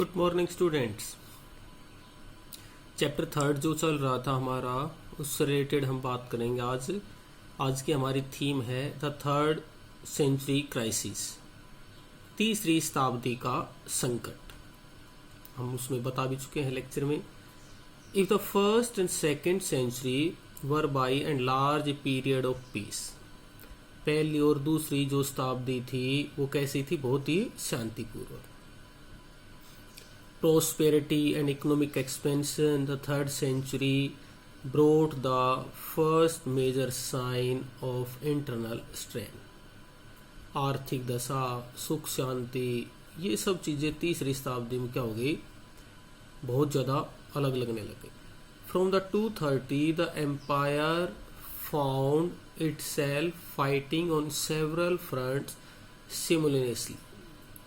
Good morning students. Chapter third जो चल रहा था हमारा, उससे रिलेटेड हम बात करेंगे आज। आज की हमारी थीम है द थर्ड सेंचुरी क्राइसिस, तीसरी शताब्दी का संकट। हम उसमें बता भी चुके हैं लेक्चर में। If the first and second century were by and large a period of peace, पहली और दूसरी जो शताब्दी थी वो कैसी थी? बहुत ही शांतिपूर्वक। Prosperity and economic expansion, the third century brought the first major sign of internal strain. आर्थिक दशा, सुख शांति, ये सब चीज़ें तीसरी शताब्दी में क्या हो गई? बहुत ज़्यादा अलग लगने लगे। From the 230, the empire found itself fighting on several fronts simultaneously.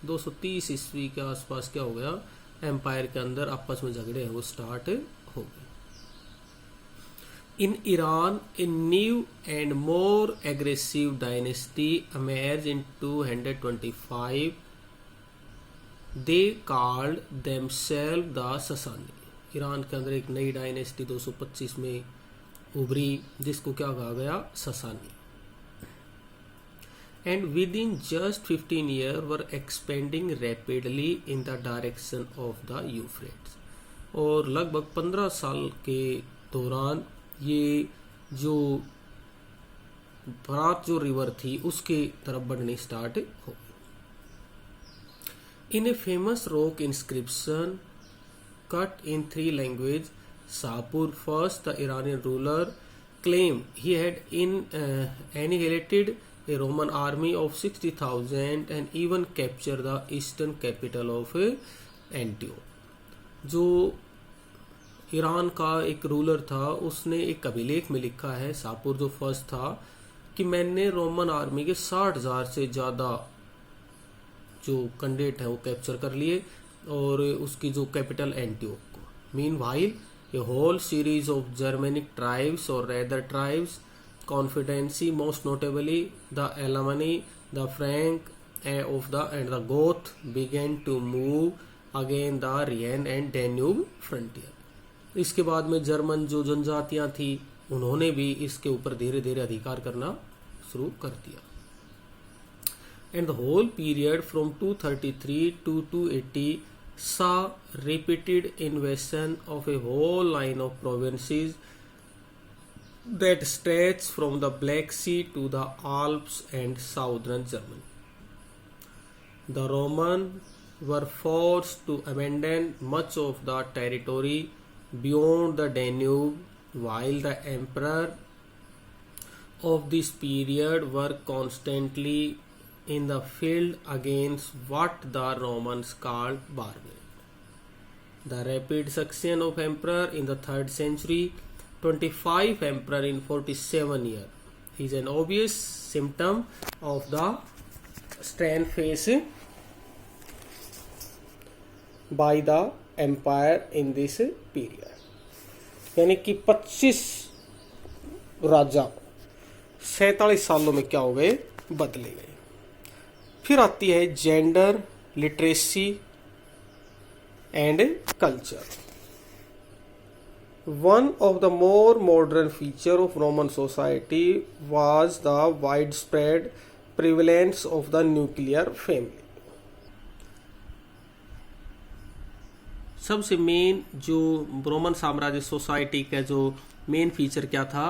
230 ईस्वी के आसपास क्या हो गया? एम्पायर के अंदर आपस में झगड़े हैं वो स्टार्ट हो गए। In Iran a new and more aggressive dynasty emerged in 225. They called themselves the Sasani. Iran के अंदर एक नई डायनेस्टी 225 में उभरी जिसको क्या कहा गया? ससानी। And within just 15 years were expanding rapidly in the direction of the Euphrates. और लगभग 15 साल के दौरान ये जो फरात जो रिवर थी उसके तरफ बढ़ने स्टार्ट हो गई। In a famous rock inscription cut in 3 languages, Shapur first, the Iranian ruler, claimed he had annihilated a Roman army of 60,000 and even captured the eastern capital of Antioch. जो Iran का एक ruler था उसने एक अभिलेख में लिखा है, शापुर जो फर्स्ट था, कि मैंने रोमन आर्मी के 60,000 से ज़्यादा जो कैंडिडेट है वो कैप्चर कर लिए और उसकी जो कैपिटल एंटियोक को। Meanwhile a whole series of Germanic tribes or rather tribes confederacy, most notably the Alemanni, the Frank of the and the Goth, began to move against the Rhine and Danube frontier. इसके बाद में German जो जनजातियां थी उन्होंने भी इसके ऊपर धीरे धीरे अधिकार करना शुरू कर दिया। And the whole period from 233 to 280 saw repeated invasion of a whole line of provinces that stretch from the Black Sea to the Alps and southern Germany. The Romans were forced to abandon much of the territory beyond the Danube, while the emperor of this period were constantly in the field against what the Romans called barbarians. The rapid succession of emperor in the 3rd century, 25 emperor in 47 years, is an obvious symptom of the strain faced by the empire in this period. यानी कि 25 राजा 47 सालों में क्या हो गए? बदले गए। फिर आती है gender, literacy and culture. One of the more modern features of Roman society was the widespread prevalence of the nuclear family. सबसे मेन जो रोमन साम्राज्य सोसाइटी का जो मेन फीचर क्या था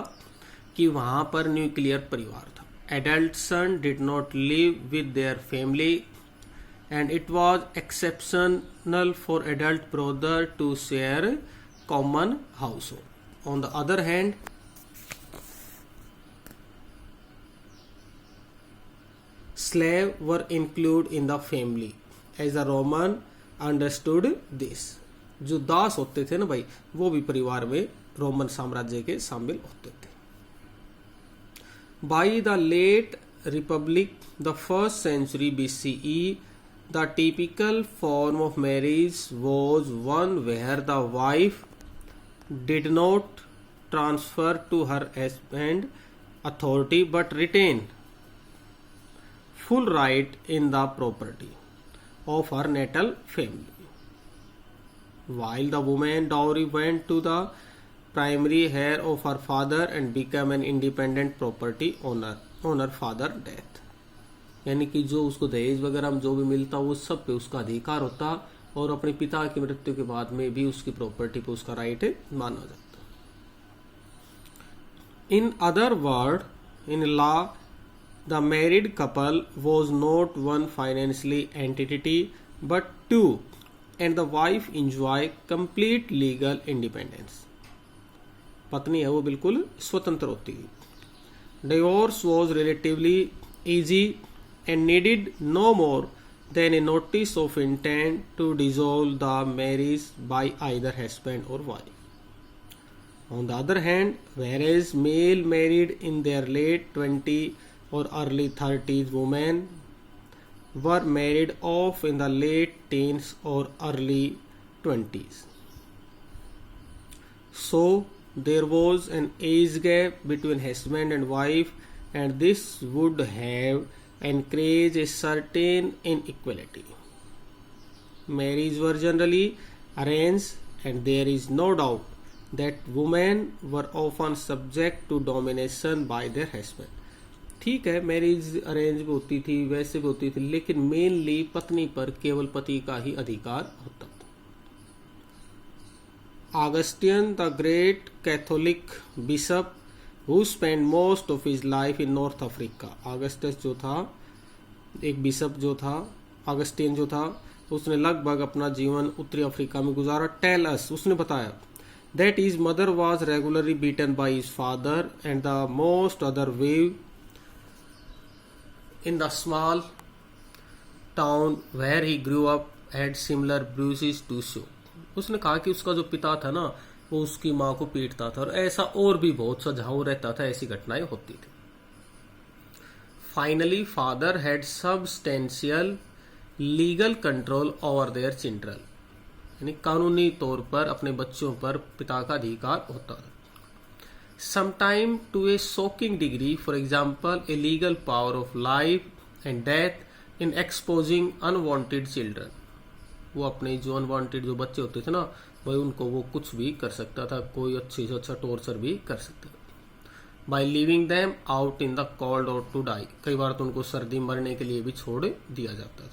कि वहाँ पर न्यूक्लियर परिवार था। Adult son did not live with their family and it was exceptional for adult brother to share common household. On the other hand, slaves were included in the family as the Roman understood this. जो दास होते थे ना भाई, वो भी परिवार में Roman साम्राज्य के शामिल होते थे। By the late Republic, the 1st century BCE, the typical form of marriage was one where the wife did not transfer to her husband authority but retain full right in the property of her natal family. while the woman dowry went to the primary heir of her father and became an independent property owner father death. यानी कि जो उसको दहेज वगैरह में जो भी मिलता वो सब पे उसका अधिकार होता और अपने पिता की मृत्यु के बाद में भी उसकी प्रॉपर्टी पे उसका राइट माना जाता. In other word, in law the married couple was not one financially entity but two, and the wife enjoy complete legal independence. पत्नी है वो बिल्कुल स्वतंत्र होती है. Divorce was relatively easy and needed no more than a notice of intent to dissolve the marriage by either husband or wife. On the other hand, whereas male married in their late 20s or early 30s, women were married off in the late teens or early 20s. So there was an age gap between husband and wife, and this would have encourage a certain inequality. Marriages were generally arranged, and there is no doubt that women were often subject to domination by their husband. ठीक है, marriage arrange भी होती थी, वैसे भी होती थी, लेकिन मेनली पत्नी पर केवल पति का ही अधिकार होता था. Augustine, the great Catholic bishop who spent most of his life in North Africa. Augustus जो था, एक बिशप जो था, ऑगस्टीन जो था, उसने लगभग अपना जीवन उत्तरी अफ्रीका में गुजारा. टेल अस, उसने बताया, that his mother was regularly beaten by his father and the most other wives in the small town where he grew up had similar bruises to show. उसने कहा कि उसका जो पिता था ना, वो उसकी माँ को पीटता था और ऐसा और भी बहुत सा जहां वो रहता था ऐसी घटनाएं होती थी. Finally father had substantial legal control over their children. यानी कानूनी तौर पर अपने बच्चों पर पिता का अधिकार होता था. Sometime to a shocking degree, for example a legal power of life and death in exposing unwanted children. वो अपने जो अनवांटेड जो बच्चे होते थे ना, भाई उनको वो कुछ भी कर सकता था, कोई अच्छी से अच्छा टॉर्चर भी कर सकता था. By living them out in the cold और टू डाई. कई बार तो उनको सर्दी मरने के लिए भी छोड़ दिया जाता था.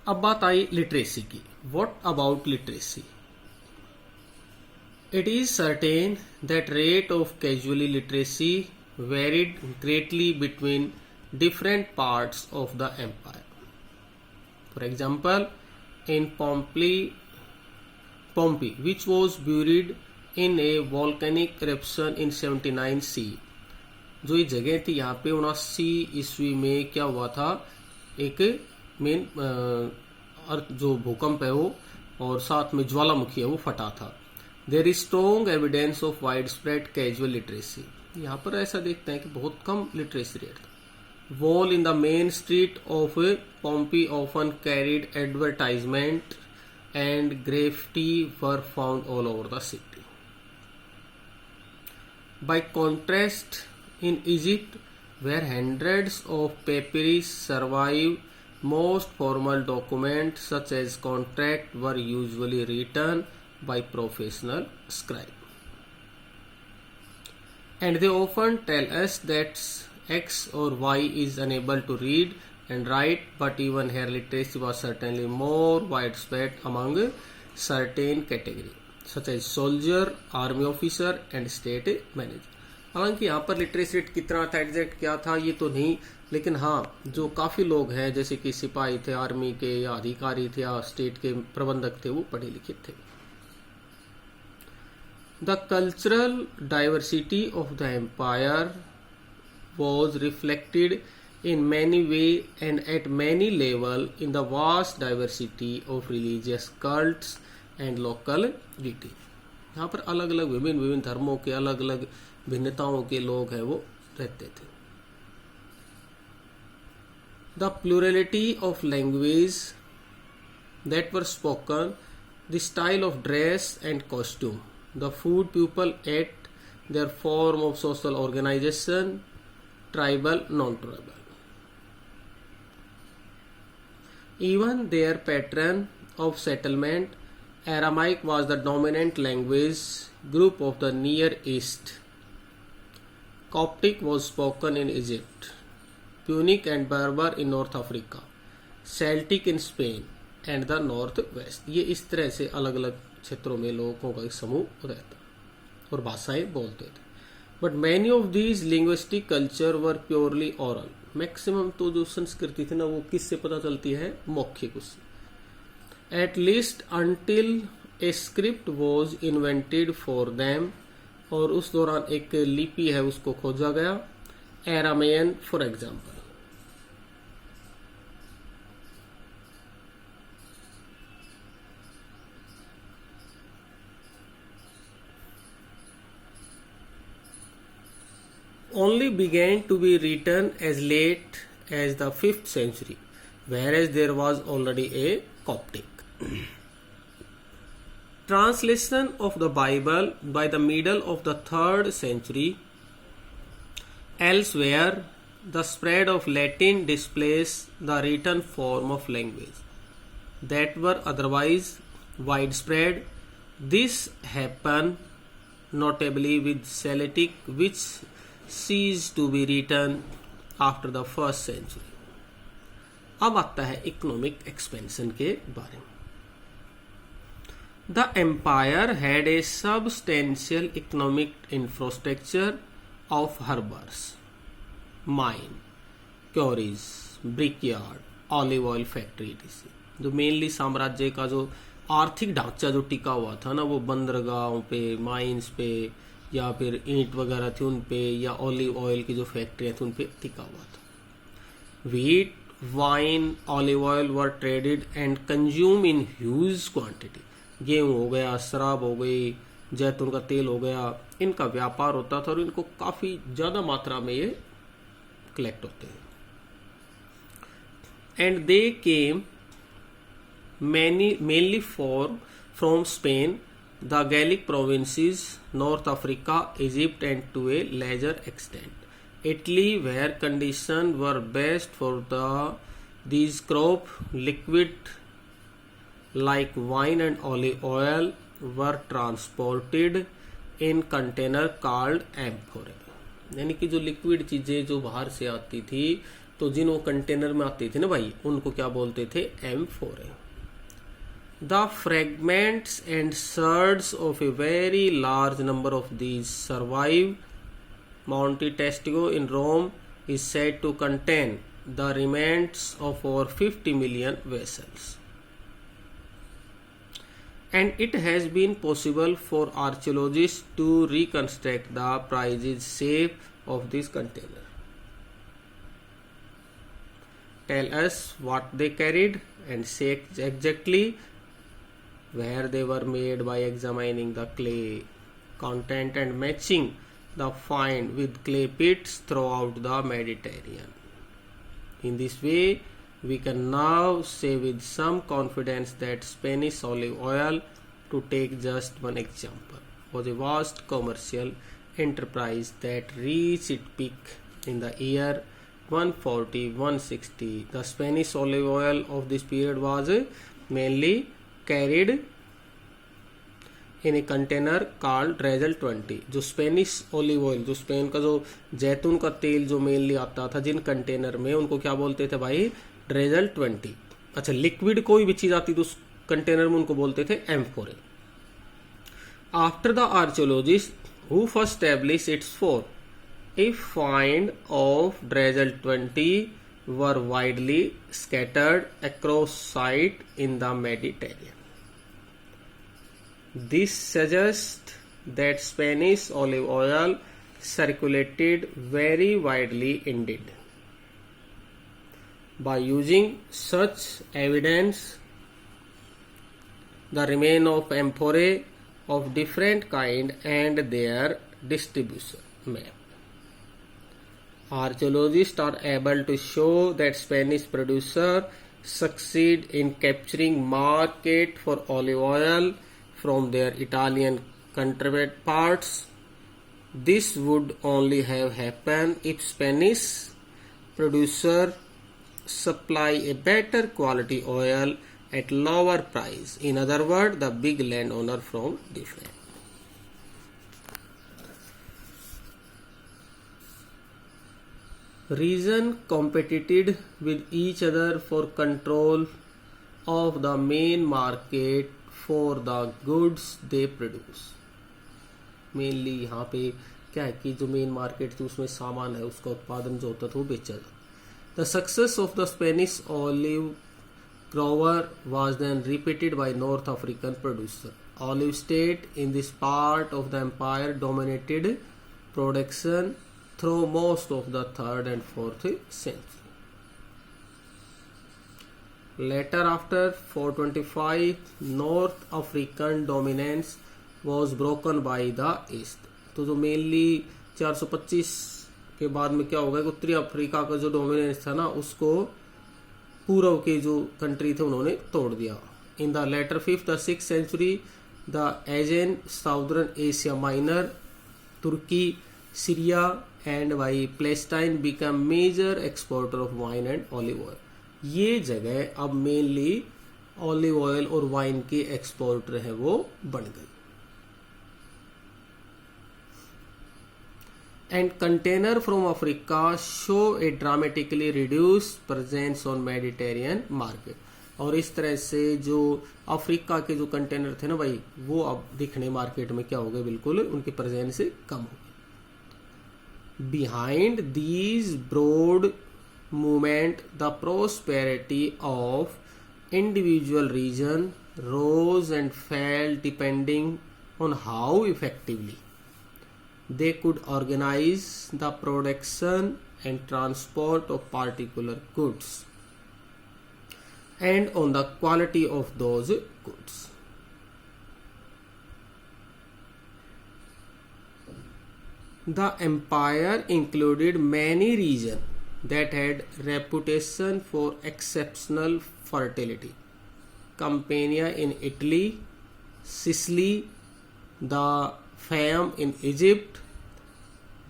अब बात आई लिटरेसी की. What about literacy? It is certain that rate of casually literacy varied greatly between different parts of the empire. For example, in Pompeii, which was buried in a volcanic eruption in 79 CE. जो ये जगह थी यहाँ पे 79 ईस्वी में क्या हुआ था, एक मेन जो भूकंप है वो और साथ में ज्वालामुखी है वो फटा था. There is strong evidence of wide spread casual literacy. यहाँ पर ऐसा देखते हैं कि बहुत कम लिटरेसी रेट था. Wall in the main street of Pompeii often carried advertisement and graffiti were found all over the city. By contrast, in Egypt, where hundreds of papyrus survive, most formal documents such as contracts were usually written by professional scribes. And they often tell us that X or Y is unable to read and write, but even here literacy was certainly more widespread among certain categories, such as soldier, army officer and state manager. हालांकि यहाँ पर literacy rate कितना था, exact क्या था ये तो नहीं, लेकिन हाँ जो काफ़ी लोग हैं जैसे कि सिपाही थे, आर्मी के या अधिकारी थे या स्टेट के प्रबंधक थे, वो पढ़े लिखे थे. The cultural diversity of the empire was reflected in many ways and at many levels in the vast diversity of religious cults and locality. यहाँ पर अलग अलग विभिन्न धर्मों के अलग अलग भिन्नताओं के लोग हैं वो रहते थे. The plurality of language that were spoken, the style of dress and costume, the food people ate, their form of social organization, tribal, non-tribal. Even their pattern of settlement. Aramaic was the dominant language group of the Near East. Coptic was spoken in Egypt. Punic and Berber in North Africa. Celtic in Spain and the Northwest. ये इस तरह से अलग अलग क्षेत्रों में लोगों का एक समूह रहता और भाषाएं बोलते थे. But many of these linguistic culture were purely oral. Maximum तो जो संस्कृति थी ना वो किससे पता चलती है? मौखिक उससे. At least until a script was invented for them. और उस दौरान एक लिपि है उसको खोजा गया. Aramaean for example. Only began to be written as late as the 5th century, whereas there was already a Coptic. Translation of the Bible by the middle of the 3rd century. Elsewhere, the spread of Latin displaced the written form of language that were otherwise widespread. This happened notably with Celtic, which ceased to be written after the 1st century. अब आता है economic expansion के बारे में. The empire had a substantial economic infrastructure of harbors, mine, quarries, brickyard, olive oil factory etc. जो mainly साम्राज्य का जो आर्थिक ढांचा जो टिका हुआ था ना वो बंदरगाहों पे, माइंस पे या फिर ईंट वगैरह थी उन पे या ऑलिव ऑयल की जो फैक्ट्रियां थी उन पे टिका हुआ था. Wheat, wine, olive oil were traded and consume in huge quantity. गेहूं हो गया, शराब हो गई, जैतून का तेल हो गया, इनका व्यापार होता था और इनको काफी ज्यादा मात्रा में ये कलेक्ट होते हैं. And they came mainly from Spain, the Gallic provinces, North Africa, Egypt, and to a lesser extent Italy, where conditions were best for these crop. Liquid like wine and olive oil were transported in container called amphorae. यानी कि जो liquid चीजें जो बाहर से आती थी तो जिन वो कंटेनर में आती थी ना भाई उनको क्या बोलते थे? एम्फोरे. The fragments and shards of a very large number of these survive. Monte Testigo in Rome is said to contain the remains of over 50 million vessels. And it has been possible for archaeologists to reconstruct the precise shape of this container. Tell us what they carried and say exactly where they were made by examining the clay content and matching the find with clay pits throughout the Mediterranean. In this way, we can now say with some confidence that Spanish olive oil, to take just one example, was a vast commercial enterprise that reached its peak in the year 140-160. The Spanish olive oil of this period was mainly carried in a container called ड्रेजल 20. जो Spanish olive oil, जो Spain का जो जैतून का तेल जो mainly आता था जिन कंटेनर में, उनको क्या बोलते थे भाई? ड्रेजल 20. अच्छा, लिक्विड कोई भी चीज आती तो उस कंटेनर में उनको बोलते थे amphorae. After the archaeologist who first establish its four, a find of Dressel 20 were widely scattered across site in the Mediterranean. This suggests that Spanish olive oil circulated very widely indeed. By using such evidence, the remains of amphorae of different kind and their distribution map, archaeologists are able to show that Spanish producers succeed in capturing market for olive oil from their Italian counterparts. This would only have happened if Spanish producers supply a better quality oil at lower price. In other words, the big landowner from different. Region competed with each other for control of the main market for the goods they produce. Mainly यहाँ पे क्या है कि जो main market थी उसमें सामान है उसका उत्पादन जो होता था वो बेचा जाता. The success of the Spanish olive grower was then repeated by North African producer. Olive state in this part of the empire dominated production through most of the 3rd and 4th century. Later, after 425, North African dominance was broken by the East. तो जो mainly 425 के बाद में क्या होगा कि उत्तरी Africa का जो डोमिनेंस था ना उसको पूर्व के जो कंट्री थे उन्होंने तोड़ दिया. In the later 5th or 6th century, the Aegean, Southern Asia Minor, Turkey, Syria and by Palestine become major exporter of wine and olive oil. ये जगह अब मेनली ऑलिव ऑयल और वाइन के एक्सपोर्टर है वो बन गई. And container from Africa show a dramatically reduced presence on Mediterranean market. और इस तरह से जो अफ्रीका के जो कंटेनर थे ना भाई वो अब दिखने मार्केट में क्या हो गए, बिल्कुल उनकी प्रेजेंस कम हो गई. Behind these broad movement, the prosperity of individual region rose and fell depending on how effectively they could organize the production and transport of particular goods and on the quality of those goods. The empire included many regions that had reputation for exceptional fertility. Campania in Italy, Sicily, the Fayum in Egypt,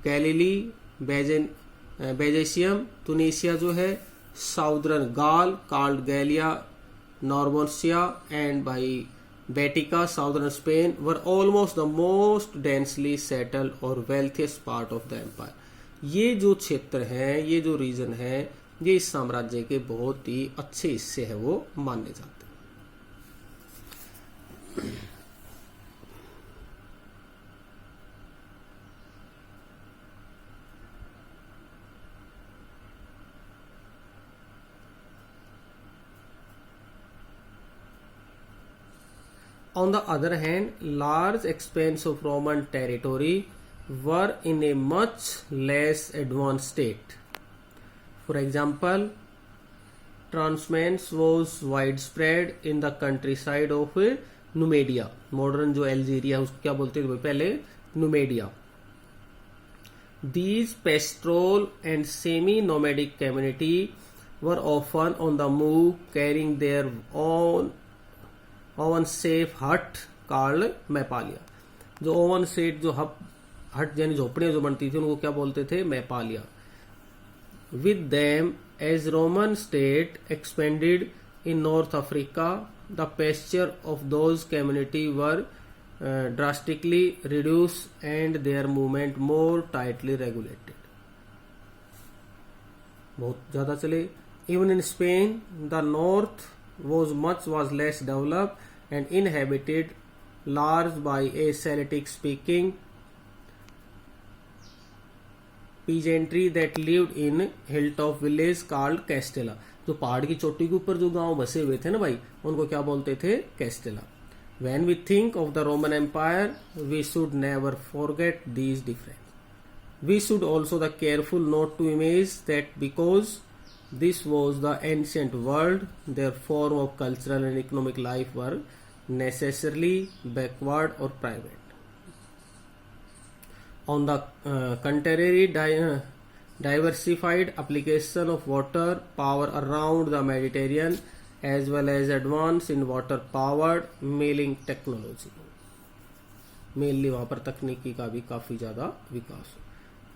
Galilee, Bejacium, Tunisia जो है, Southern Gaul called Gallia, Normandia and by Baetica, Southern Spain were almost the most densely settled or wealthiest part of the empire. ये जो क्षेत्र हैं, ये जो reason है, ये इस साम्राज्य के बहुत ही अच्छे हिस्से हैं वो माने जाते हैं. On the other hand, large expanse of Roman territory were in a much less advanced state. For example, Transmance was widespread in the countryside of Numidia. Modern जो अल्जीरिया है उसको क्या बोलते थे पहले, Numidia. These pastoral and semi-nomadic community were often on the move, carrying their own safe hut called मैपालिया. जो oven set जो हट यानी झोपड़ियां जो बनती थी उनको क्या बोलते थे, मैपालिया. With them, as Roman state expanded in North Africa, the pasture of those community were drastically reduced and their movement more tightly regulated. बहुत ज्यादा चले. Even in Spain, the north was less developed and inhabited large by a Celtic speaking peasantry that lived in hilltop village called Castella. जो पहाड़ की चोटी के ऊपर जो गांव बसे हुए थे ना भाई, उनको क्या बोलते थे, कैस्टेला. When we think of the Roman Empire, we should never forget these differences. We should also be careful not to imagine that because this was the ancient world, their form of cultural and economic life were necessarily backward or private. On the contrary, diversified application of water power around the Mediterranean as well as advance in water powered milling technology, mainly वहाँ पर तकनीकी का भी काफी ज़्यादा विकास.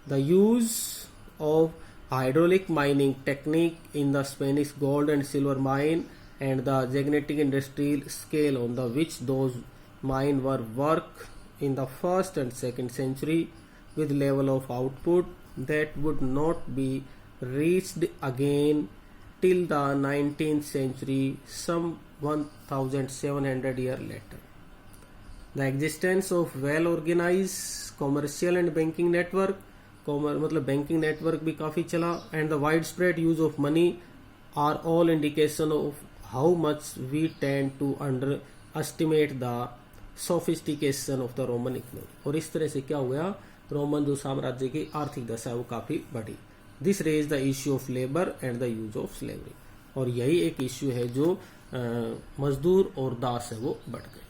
The use of hydraulic mining technique in the Spanish gold and silver mine and the gigantic industrial scale on the which those mines were worked in the first and second century with level of output that would not be reached again till the 19th century, some 1700 years later. The existence of well organized commercial and banking network, मतलब banking network भी काफ़ी चला, and the wide spread use of money are all indication of how much we tend to under estimate the sophistication of the Roman economy. और इस तरह से क्या हुआ, रोमन जो साम्राज्य की आर्थिक दशा है वो काफ़ी बढ़ी. This raise the issue of labour and the use of slavery. और यही एक इश्यू है जो मजदूर और दास है वो बढ़ गए.